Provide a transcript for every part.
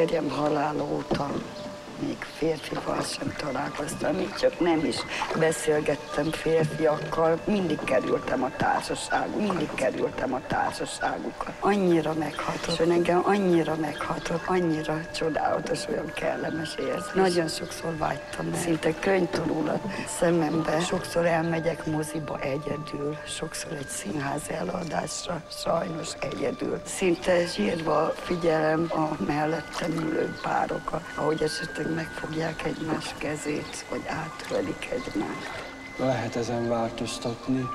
férjem halála óta még férfival sem találkoztam, még csak nem is beszélgettem férfiakkal, mindig kerültem a társaságukat. Annyira meghatott, és engem annyira meghatott, annyira csodálatos, olyan kellemes érzés. Nagyon sokszor vágytam meg. Szinte könyvtanulat szemembe. Sokszor elmegyek moziba egyedül, sokszor egy színház előadásra, sajnos egyedül. Szinte sírva figyelem a mellettem ülő párokat, ahogy esetleg megfogják egymás kezét, vagy átölelik egymást. Lehet ezen változtatni.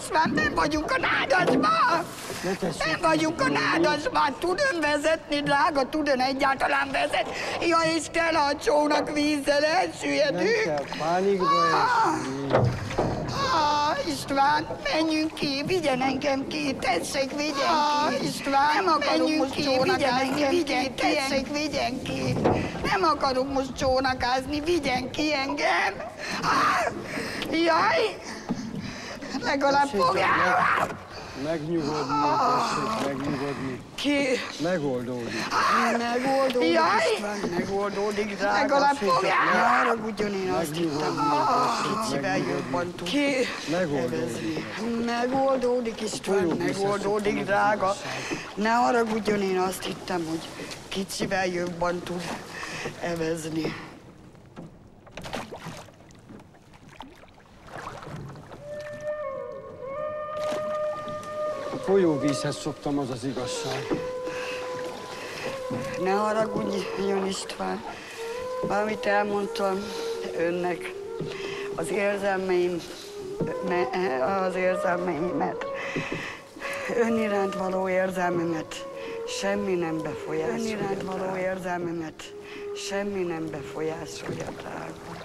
István, nem vagyunk a Nádasban! Nem vagyunk a Nádasban! Tud ön vezetni, drága? Tud ön egyáltalán vezetni? Ja, és tele a csónak vízzel, elsüllyedünk! Nem kell pánikba esni. István, menjünk ki, vigyen engem ki, tessék, vigyen ki! István, nem akarunk most csónakázni, vigyen ki, tessék, vigyen ki! Nem akarunk most csónakázni, vigyen ki engem! Jaj! Legalább fogjál! Megnyugodni, tessék, megnyugodni. Ki? Megoldódik. Megoldódik, István, megoldódik, drága. Legalább fogjál! Ne haragudjon, én azt hittem, kicsivel jobban tud. Ki? Megoldódik. Megoldódik, István, megoldódik, drága. Ne haragudjon, én azt hittem, hogy kicsivel jobban tud evezni. A folyóvízhez szoktam, az az igazság. Ne haragudjon, István. Valamit elmondtam önnek. Az érzelmeimet, ön iránt való érzelmemet semmi nem befolyásolja. Ön iránt való érzelmemet semmi nem befolyásolja, drága.